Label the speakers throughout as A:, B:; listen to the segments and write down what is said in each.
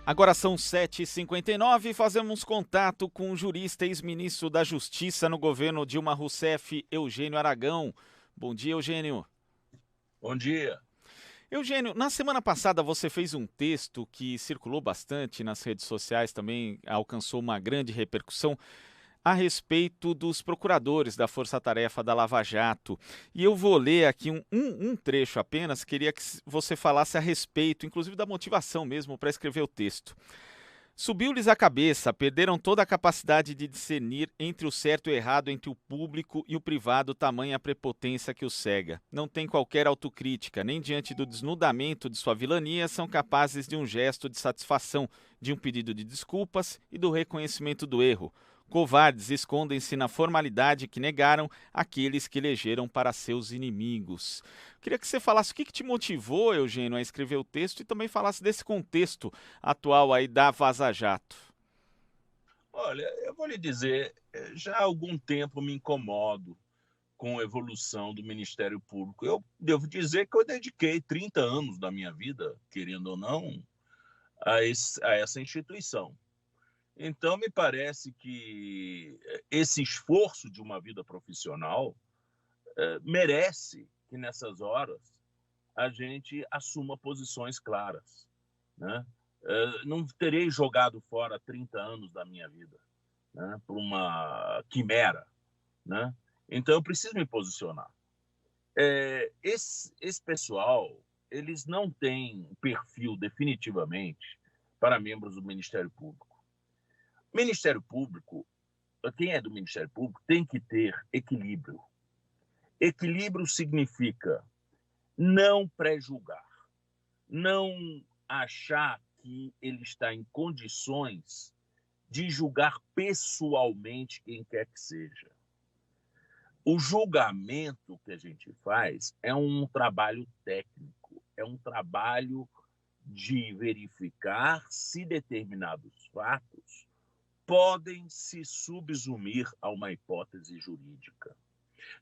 A: Agora são 7h59 e fazemos contato com o jurista ex-ministro da Justiça no governo Dilma Rousseff, Eugênio Aragão. Bom dia, Eugênio.
B: Bom dia.
A: Eugênio, na semana passada você fez um texto que circulou bastante nas redes sociais, também alcançou uma grande repercussão, a respeito dos procuradores da Força Tarefa da Lava Jato. E eu vou ler aqui um trecho apenas, queria que você falasse a respeito, inclusive da motivação mesmo para escrever o texto. Subiu-lhes a cabeça, perderam toda a capacidade de discernir entre o certo e o errado, entre o público e o privado, tamanha a prepotência que os cega. Não tem qualquer autocrítica, nem diante do desnudamento de sua vilania são capazes de um gesto de satisfação, de um pedido de desculpas e do reconhecimento do erro. Covardes escondem-se na formalidade que negaram aqueles que elegeram para seus inimigos. Queria que você falasse o que te motivou, Eugênio, a escrever o texto e também falasse desse contexto atual aí da Vaza Jato.
B: Olha, eu vou lhe dizer, já há algum tempo me incomodo com a evolução do Ministério Público. Eu devo dizer que eu dediquei 30 anos da minha vida, querendo ou não, a essa instituição. Então, me parece que esse esforço de uma vida profissional merece que, nessas horas, a gente assuma posições claras, né? Não terei jogado fora 30 anos da minha vida, né, por uma quimera, né? Então eu preciso me posicionar. Esse pessoal, eles não têm um perfil definitivamente para membros do Ministério Público. Ministério Público, quem é do Ministério Público tem que ter equilíbrio. Equilíbrio significa não pré-julgar, não achar que ele está em condições de julgar pessoalmente quem quer que seja. O julgamento que a gente faz é um trabalho técnico, é um trabalho de verificar se determinados fatos podem se subsumir a uma hipótese jurídica.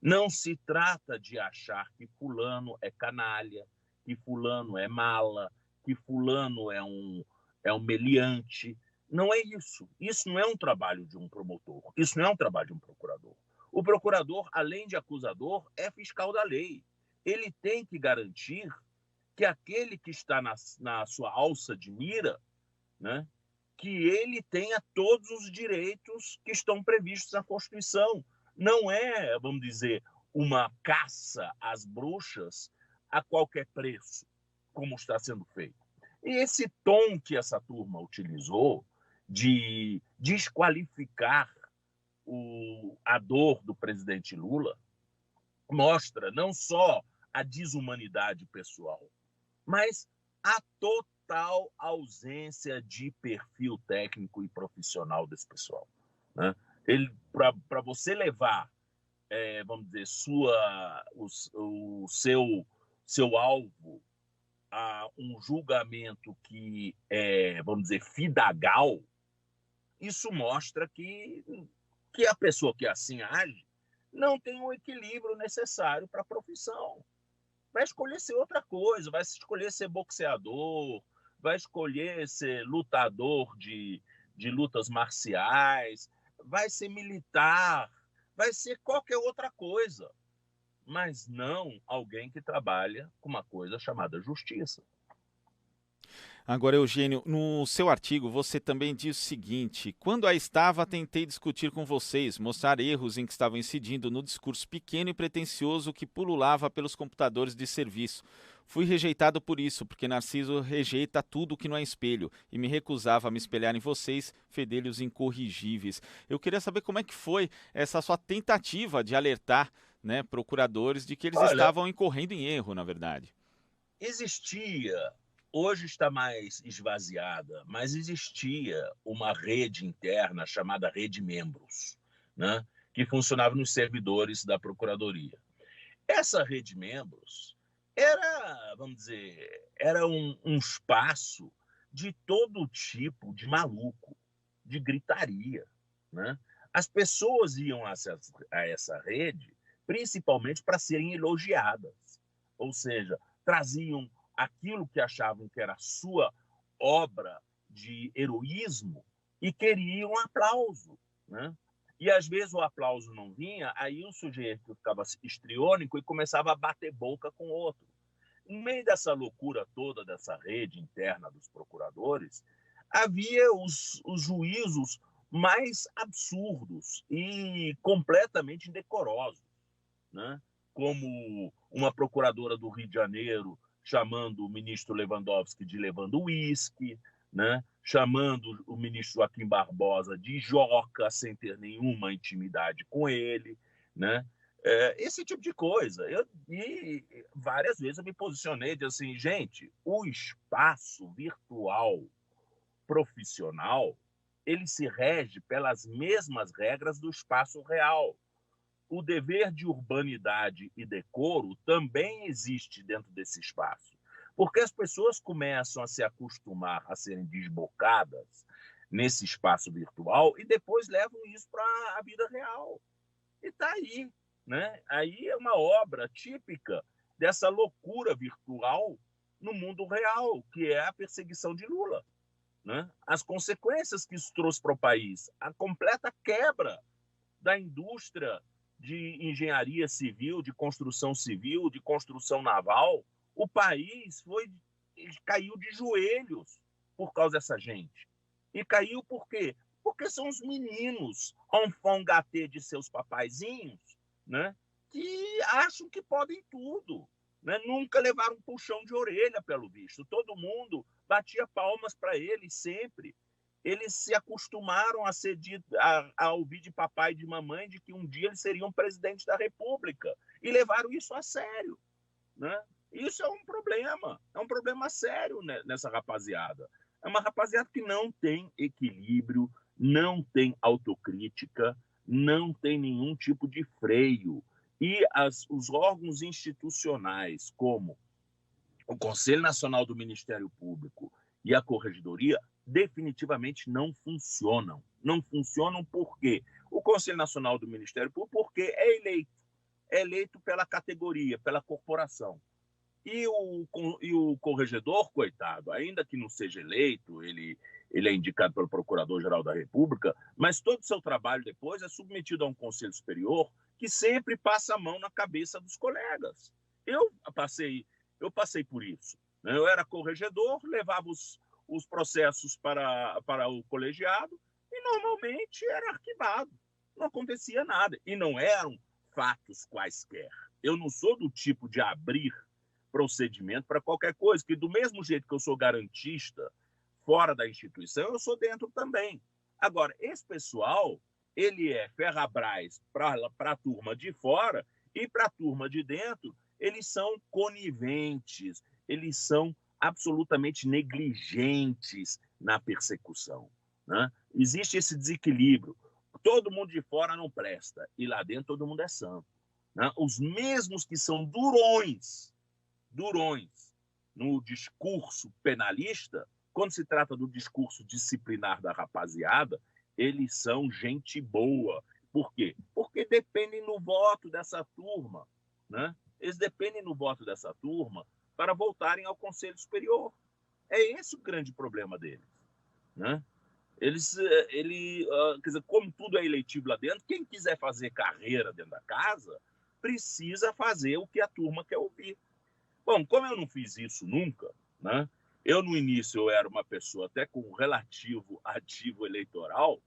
B: Não se trata de achar que fulano é canalha, que fulano é mala, que fulano é um meliante. Não é isso. Isso não é um trabalho de um promotor. Isso não é um trabalho de um procurador. O procurador, além de acusador, é fiscal da lei. Ele tem que garantir que aquele que está na sua alça de mira, né, que ele tenha todos os direitos que estão previstos na Constituição. Não é, vamos dizer, uma caça às bruxas a qualquer preço, como está sendo feito. E esse tom que essa turma utilizou de desqualificar a dor do presidente Lula mostra não só a desumanidade pessoal, mas a total ausência de perfil técnico e profissional desse pessoal, né? Para você levar, vamos dizer, o seu alvo a um julgamento que é, vamos dizer, fidagal, isso mostra que a pessoa que assim age não tem o equilíbrio necessário para a profissão. Vai escolher ser outra coisa, vai escolher ser boxeador, vai escolher ser lutador de lutas marciais, vai ser militar, vai ser qualquer outra coisa, mas não alguém que trabalha com uma coisa chamada justiça.
A: Agora, Eugênio, no seu artigo você também diz o seguinte: quando aí estava, tentei discutir com vocês, mostrar erros em que estavam incidindo no discurso pequeno e pretensioso que pululava pelos computadores de serviço. Fui rejeitado por isso, porque Narciso rejeita tudo que não é espelho e me recusava a me espelhar em vocês, fedelhos incorrigíveis. Eu queria saber como é que foi essa sua tentativa de alertar, né, procuradores de que eles
B: Olha,
A: estavam incorrendo em erro, na verdade.
B: existia, hoje está mais esvaziada, mas existia uma rede interna chamada Rede Membros, né, que funcionava nos servidores da Procuradoria. Essa Rede Membros era, vamos dizer, era um espaço de todo tipo de maluco, de gritaria, né? As pessoas iam a essa rede principalmente para serem elogiadas, ou seja, traziam aquilo que achavam que era sua obra de heroísmo e queriam um aplauso, né? E às vezes o aplauso não vinha, aí o sujeito ficava histriônico e começava a bater boca com o outro. No meio dessa loucura toda, dessa rede interna dos procuradores, havia os juízos mais absurdos e completamente indecorosos, né? Como uma procuradora do Rio de Janeiro chamando o ministro Lewandowski de levando uísque, né? Chamando o ministro Joaquim Barbosa de joca sem ter nenhuma intimidade com ele, né? Esse tipo de coisa. E várias vezes eu me posicionei de assim, gente, o espaço virtual profissional ele se rege pelas mesmas regras do espaço real. O dever de urbanidade e decoro também existe dentro desse espaço, porque as pessoas começam a se acostumar a serem desbocadas nesse espaço virtual e depois levam isso para a vida real. E está aí, né? Aí é uma obra típica dessa loucura virtual no mundo real, que é a perseguição de Lula, né? As consequências que isso trouxe para o país, a completa quebra da indústria de engenharia civil, de construção naval, o país caiu de joelhos por causa dessa gente. E caiu por quê? Porque são os meninos, enfant gâté de seus papaizinhos, né, que acham que podem tudo. Né? Nunca levaram um puxão de orelha, pelo visto. Todo mundo batia palmas para eles sempre. Eles se acostumaram a ouvir de papai e de mamãe de que um dia eles seriam presidente da República e levaram isso a sério, né? Isso é um problema sério nessa rapaziada. É uma rapaziada que não tem equilíbrio, não tem autocrítica, não tem nenhum tipo de freio. E os órgãos institucionais, como o Conselho Nacional do Ministério Público e a Corregedoria, definitivamente não funcionam. Não funcionam por quê? O Conselho Nacional do Ministério Público, porque é eleito pela categoria, pela corporação. E o corregedor, coitado, ainda que não seja eleito, ele é indicado pelo Procurador-Geral da República, mas todo o seu trabalho depois é submetido a um Conselho Superior que sempre passa a mão na cabeça dos colegas. Eu passei por isso. Né? Eu era corregedor, levava os processos para o colegiado e normalmente era arquivado. Não acontecia nada. E não eram fatos quaisquer. Eu não sou do tipo de abrir procedimento para qualquer coisa, que do mesmo jeito que eu sou garantista fora da instituição, eu sou dentro também. Agora, esse pessoal, ele é ferrabras para a turma de fora e para a turma de dentro, eles são coniventes, eles são absolutamente negligentes na persecução. Né? Existe esse desequilíbrio. Todo mundo de fora não presta e lá dentro todo mundo é santo. Né? Os mesmos que são durões no discurso penalista, quando se trata do discurso disciplinar da rapaziada, eles são gente boa. Por quê? Porque dependem no voto dessa turma. Né? Eles dependem no voto dessa turma para voltarem ao Conselho Superior. É esse o grande problema deles. Né? Quer dizer, como tudo é eletivo lá dentro, quem quiser fazer carreira dentro da casa precisa fazer o que a turma quer ouvir. Bom, como eu não fiz isso nunca, né? No início, eu era uma pessoa até com um relativo ativo eleitoral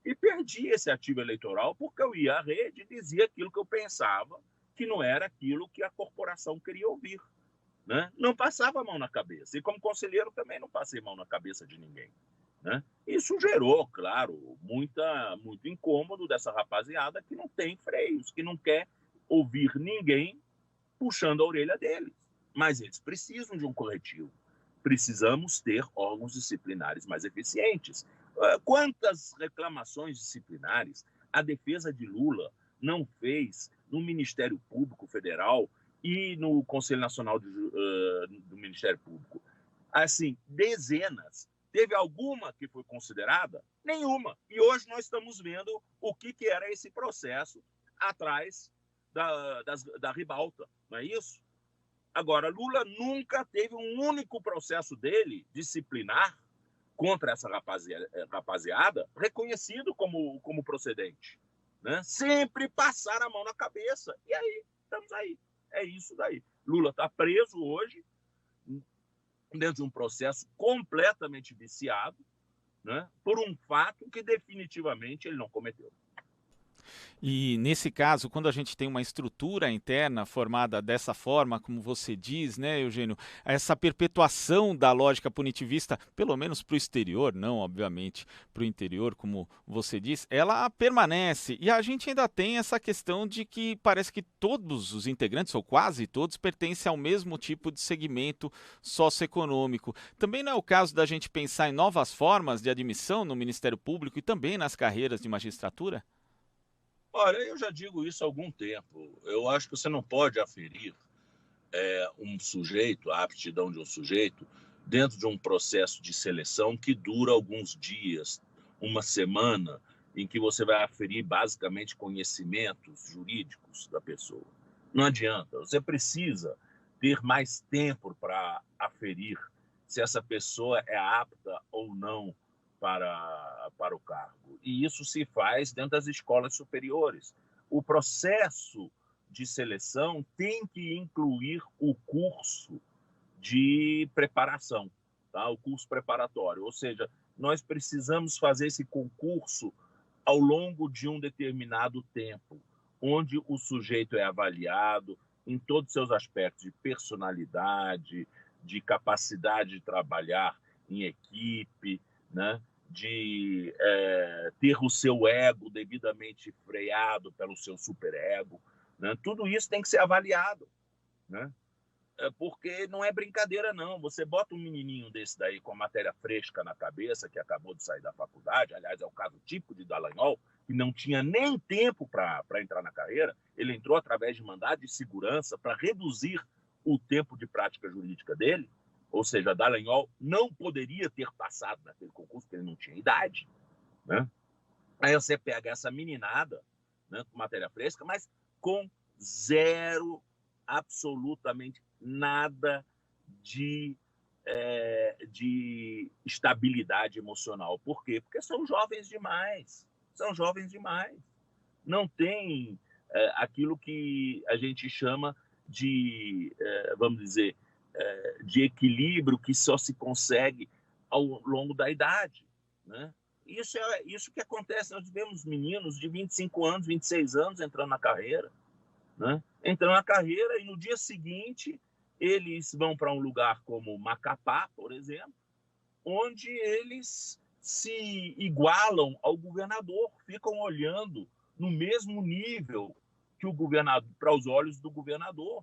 B: e perdi esse ativo eleitoral porque eu ia à rede e dizia aquilo que eu pensava que não era aquilo que a corporação queria ouvir. Né? Não passava a mão na cabeça. E como conselheiro também não passei mão na cabeça de ninguém. Né? Isso gerou, claro, muito incômodo dessa rapaziada que não tem freios, que não quer ouvir ninguém puxando a orelha deles. Mas eles precisam de um corretivo. Precisamos ter órgãos disciplinares mais eficientes. Quantas reclamações disciplinares a defesa de Lula não fez no Ministério Público Federal e no Conselho Nacional do Ministério Público? Assim, dezenas. Teve alguma que foi considerada? Nenhuma. E hoje nós estamos vendo o que era esse processo atrás da ribalta, não é isso? Agora, Lula nunca teve um único processo dele, disciplinar, contra essa rapaziada, reconhecido como procedente. Né? Sempre passar a mão na cabeça. E aí, estamos aí. É isso daí. Lula está preso hoje, dentro de um processo completamente viciado, né? Por um fato que definitivamente ele não cometeu.
A: E nesse caso, quando a gente tem uma estrutura interna formada dessa forma, como você diz, né, Eugênio, essa perpetuação da lógica punitivista, pelo menos para o exterior, não, obviamente, para o interior, como você diz, ela permanece. E a gente ainda tem essa questão de que parece que todos os integrantes, ou quase todos, pertencem ao mesmo tipo de segmento socioeconômico. Também não é o caso da gente pensar em novas formas de admissão no Ministério Público e também nas carreiras de magistratura?
B: Olha, eu já digo isso há algum tempo. Eu acho que você não pode aferir um sujeito, a aptidão de um sujeito, dentro de um processo de seleção que dura alguns dias, uma semana, em que você vai aferir basicamente conhecimentos jurídicos da pessoa. Não adianta, você precisa ter mais tempo para aferir se essa pessoa é apta ou não para o cargo. E isso se faz dentro das escolas superiores. O processo de seleção tem que incluir o curso de preparação, tá? O curso preparatório. Ou seja, nós precisamos fazer esse concurso ao longo de um determinado tempo, onde o sujeito é avaliado em todos os seus aspectos de personalidade, de capacidade de trabalhar em equipe, né? De ter o seu ego devidamente freado pelo seu superego. Né? Tudo isso tem que ser avaliado. Né? Porque não é brincadeira, não. Você bota um menininho desse daí com a matéria fresca na cabeça, que acabou de sair da faculdade, aliás, é o caso típico de Dallagnol, que não tinha nem tempo para entrar na carreira, ele entrou através de mandado de segurança para reduzir o tempo de prática jurídica dele, ou seja, Dallagnol não poderia ter passado naquele concurso, porque ele não tinha idade. Né? Aí você pega essa meninada, né, com matéria fresca, mas com zero, absolutamente nada de estabilidade emocional. Por quê? Porque são jovens demais. São jovens demais. Não tem aquilo que a gente chama de, vamos dizer, de equilíbrio que só se consegue ao longo da idade. Né? Isso é isso que acontece. Nós vemos meninos de 25 anos, 26 anos entrando na carreira. Né? Entrando na carreira e no dia seguinte eles vão para um lugar como Macapá, por exemplo, onde eles se igualam ao governador, ficam olhando no mesmo nível que o governador, para os olhos do governador,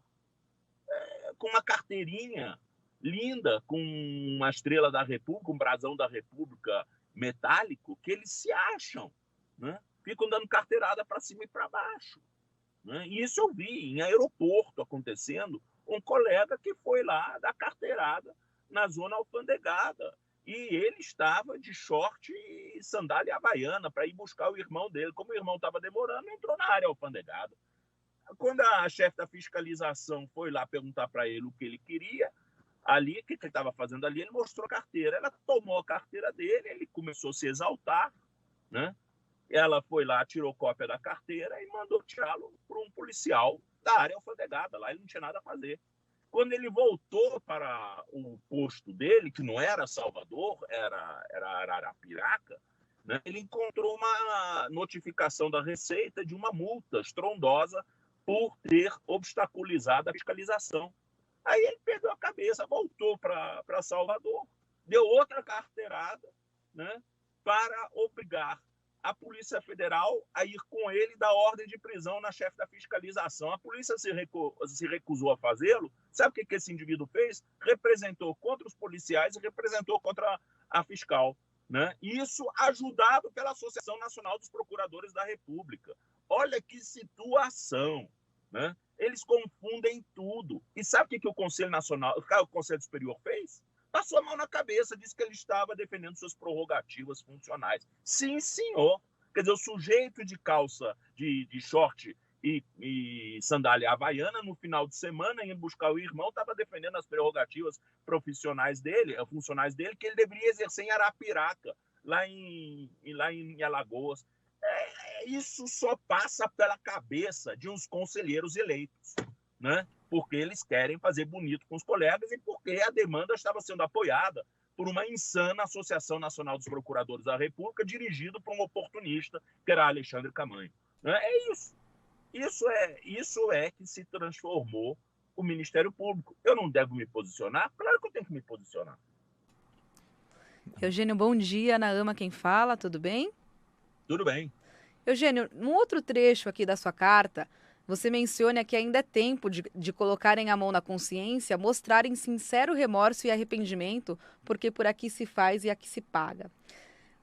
B: com uma carteirinha linda, com uma estrela da República, um brasão da República metálico, que eles se acham, né? Ficam dando carteirada para cima e para baixo. Né? E isso eu vi em aeroporto acontecendo, um colega que foi lá dar carteirada na zona alfandegada. E ele estava de short e sandália havaiana para ir buscar o irmão dele. Como o irmão estava demorando, entrou na área alfandegada. Quando a chefe da fiscalização foi lá perguntar para ele o que ele queria, ali, o que ele estava fazendo ali, ele mostrou a carteira. Ela tomou a carteira dele, ele começou a se exaltar, né? Ela foi lá, tirou cópia da carteira e mandou tirá-lo para um policial da área alfandegada. Lá ele não tinha nada a fazer. Quando ele voltou para o posto dele, que não era Salvador, era Araraquara, né, ele encontrou uma notificação da Receita de uma multa estrondosa por ter obstaculizado a fiscalização. Aí ele perdeu a cabeça, voltou para Salvador, deu outra carteirada, né, para obrigar a Polícia Federal a ir com ele e dar ordem de prisão na chefe da fiscalização. A polícia se recusou a fazê-lo. Sabe o que esse indivíduo fez? Representou contra os policiais e representou contra a fiscal. Né? Isso ajudado pela Associação Nacional dos Procuradores da República. Olha que situação. Né? Eles confundem tudo. E sabe o que o Conselho Nacional, o Conselho Superior fez? Passou a mão na cabeça, disse que ele estava defendendo suas prerrogativas funcionais. Sim, senhor. Quer dizer, o sujeito de calça, de short e sandália havaiana, no final de semana, indo buscar o irmão, estava defendendo as prerrogativas profissionais dele, funcionais dele, que ele deveria exercer em Arapiraca, lá em Alagoas. Isso só passa pela cabeça de uns conselheiros eleitos, né? Porque eles querem fazer bonito com os colegas e porque a demanda estava sendo apoiada por uma insana Associação Nacional dos Procuradores da República, dirigido por um oportunista, que era Alexandre Camanho. É isso. Isso é que se transformou o Ministério Público. Eu não devo me posicionar? Claro que eu tenho que me posicionar.
C: Eugênio, bom dia. Ana Ama quem fala, tudo bem?
B: Tudo bem.
C: Eugênio, num outro trecho aqui da sua carta, você menciona que ainda é tempo de colocarem a mão na consciência, mostrarem sincero remorso e arrependimento, porque por aqui se faz e aqui se paga.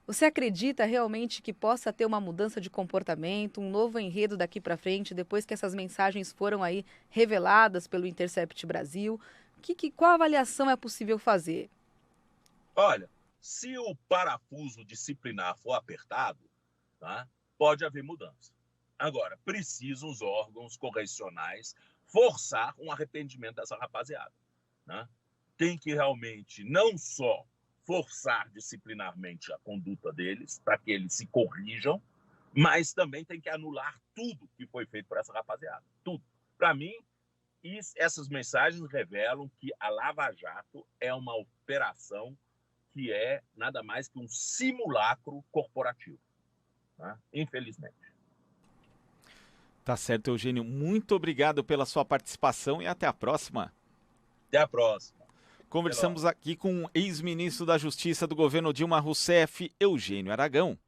C: Você acredita realmente que possa ter uma mudança de comportamento, um novo enredo daqui para frente, depois que essas mensagens foram aí reveladas pelo Intercept Brasil? Qual avaliação é possível fazer?
B: Olha, se o parafuso disciplinar for apertado, tá, pode haver mudança. Agora, precisam os órgãos correcionais forçar um arrependimento dessa rapaziada, né? Tem que realmente não só forçar disciplinarmente a conduta deles, para que eles se corrijam, mas também tem que anular tudo que foi feito por essa rapaziada. Tudo. Para mim, essas mensagens revelam que a Lava Jato é uma operação que é nada mais que um simulacro corporativo, né? Infelizmente.
A: Tá certo, Eugênio. Muito obrigado pela sua participação e até a próxima.
B: Até a próxima.
A: Conversamos aqui com o ex-ministro da Justiça do governo Dilma Rousseff, Eugênio Aragão.